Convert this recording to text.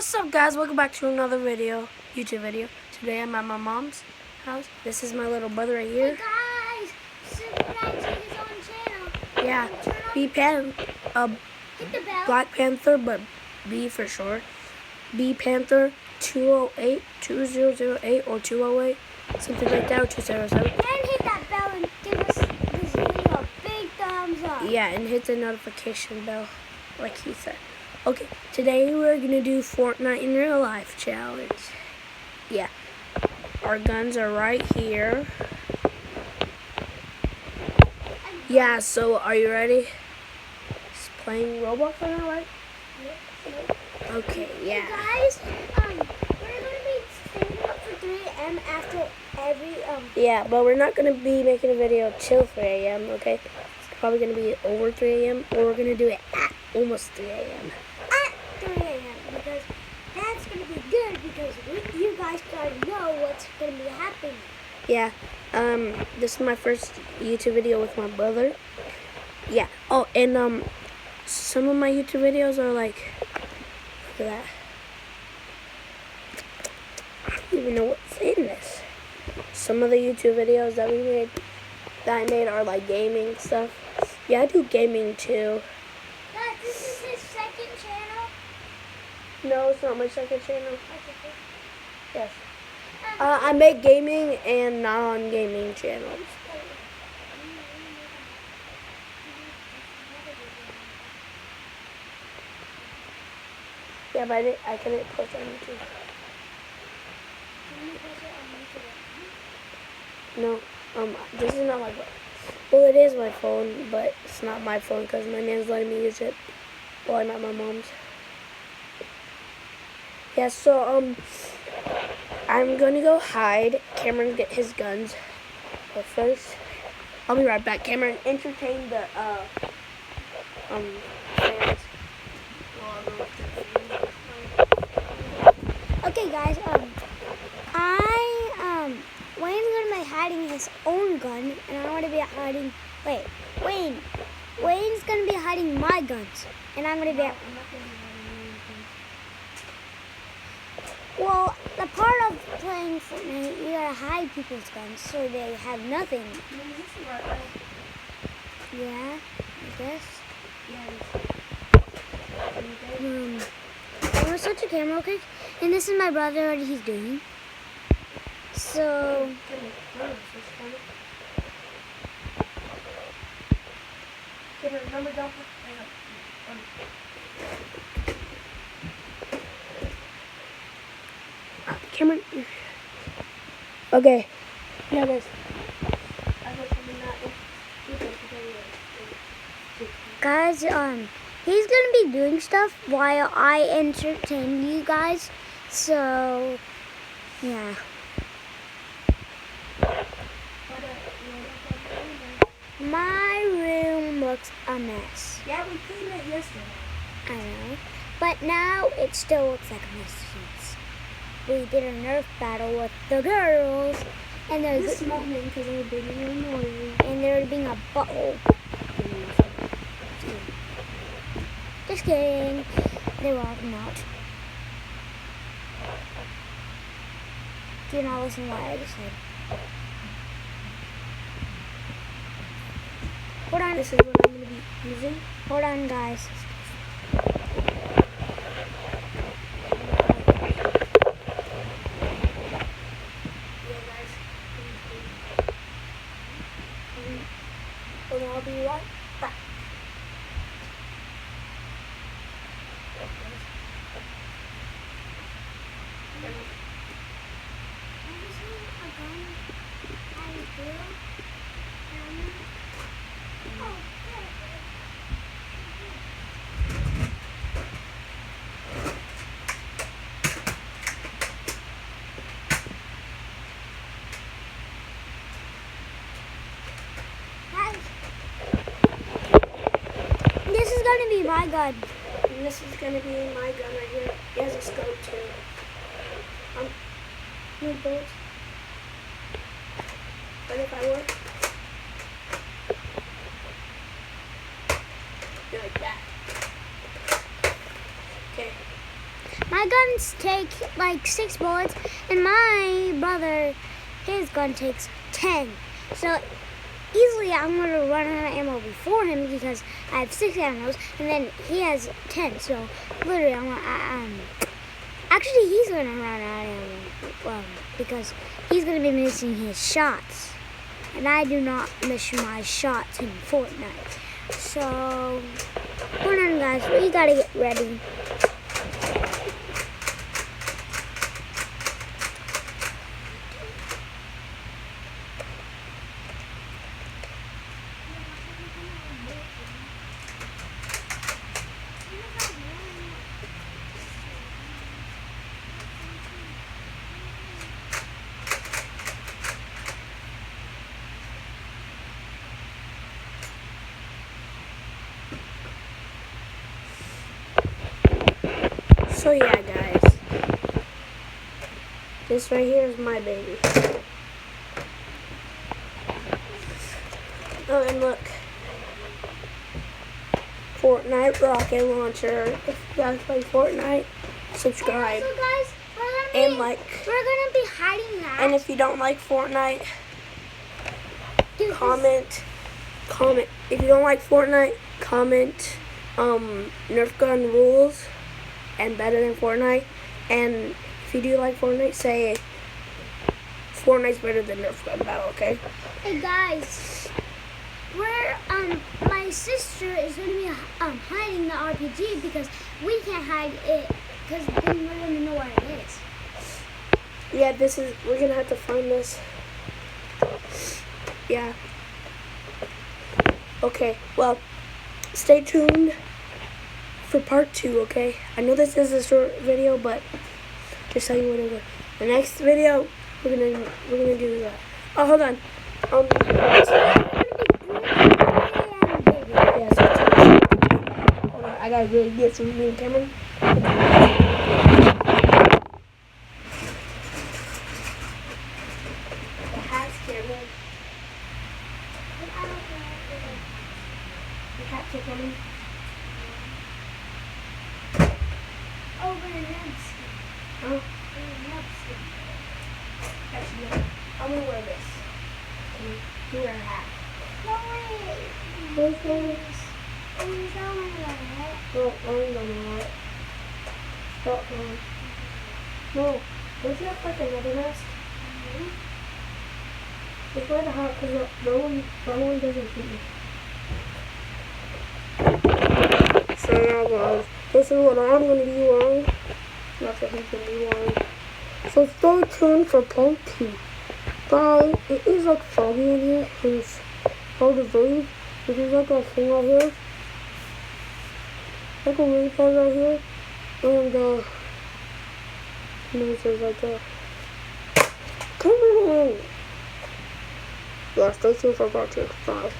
what's up guys? Welcome back to another YouTube video. Today I'm at my mom's house. This is my little brother right here. Hey guys, subscribe to his own channel. Yeah, hit the bell. Black Panther, but B for short. B Panther 208, 2008 or 208, something like that, or 207. And hit that bell and give us this video a big thumbs up. Yeah, and hit the notification bell, like he said. Okay, today we're gonna do Fortnite in real life challenge. Yeah, our guns are right here. Yeah, so are you ready? Just playing Roblox right now, right? Yep. Okay, yeah. Hey guys, we're gonna be staying up for 3 a.m. after every Yeah, but we're not gonna be making a video till 3 a.m. Okay, it's probably gonna be over 3 a.m. or we're gonna do it at almost 3 a.m. At 3 a.m. because that's gonna be good because you guys gotta know what's gonna be happening. Yeah, this is my first YouTube video with my brother. Yeah. Oh, and some of my YouTube videos are like, look at that. I don't even know what's in this. Some of the YouTube videos that I made are like gaming stuff. Yeah, I do gaming too. Guys, this is his second channel. No, it's not my second channel. Okay. Yes. I make gaming and non-gaming channels. Yeah, but I couldn't post on YouTube. No, this is not my phone. Well, it is my phone, but it's not my phone because my man's letting me use it while I'm at my mom's. Yeah, so, I'm gonna go hide. Cameron get his guns. But first, I'll be right back. Cameron, entertain the, fans. Okay, guys, Wayne's gonna be hiding his own gun, and I'm gonna be hiding, Wayne's gonna be hiding my guns, and I'm gonna be, well, the part of playing Fortnite, you gotta hide people's guns, so they have nothing. Yeah, I guess. I'm gonna switch the camera, okay? And this is my brother, what he's doing. So, Cameron. Okay. Yeah, guys. guys, he's gonna be doing stuff while I entertain you guys. So, yeah. My room looks a mess. Yeah, we cleaned it yesterday. I know. But now it still looks like a mess since we did a Nerf battle with the girls. And they're This morning because they were being annoying. And they're being a butthole. Just kidding. They were all not. Do not listen to what I just said. Hold on. This is what I'm going to be using. Hold on, guys. And I'll be right back. This is gonna be my gun. And this is going to be my gun right here. It has a scope too. New bullets. But if I work, like that. Okay. My gun guns take like 6 bullets, and my brother, his gun takes 10. So easily I'm going to run out of ammo before him because I have 6 ammos, and then he has 10. So literally, actually he's going to run out of ammo because he's going to be missing his shots. And I do not miss my shots in Fortnite. So, hold on guys, we gotta get ready. So yeah, guys, this right here is my baby. Oh, and look, Fortnite rocket launcher. If you guys play Fortnite, subscribe So guys, and like. we're gonna be hiding that. And if you don't like Fortnite, comment. If you don't like Fortnite, comment Nerf gun rules and better than Fortnite. And if you do like Fortnite, say Fortnite's better than Nerf gun battle, okay? Hey guys, my sister is gonna be hiding the RPG because we can't hide it because then we're gonna know where it is. Yeah, we're gonna have to find this. Yeah. Okay, well, stay tuned for part 2, okay? I know this is a short video, but just tell you whatever. The next video, we're gonna do that. Oh, hold on. Yeah, so hold on. I gotta really get some green camera. The hat scared me. The cats are coming. Oh, we're in Nerf. Oh. Actually, no. I'm gonna wear this. You wear a hat. No way. Both ways. Oh, he's not wearing a hat. No, I'm gonna wear it. Stop going. No. Don't you have like another mask? Just wear the hat because no one doesn't see you. So now guys, this is what I'm gonna be wearing. That's what he's gonna be wearing. So stay tuned for part 2. Guys, it is like foggy in here and it's hard to breathe. There's like a thing right here. Like a weird part right here. And there's like a come on. Yeah, stay tuned for part 2. Bye.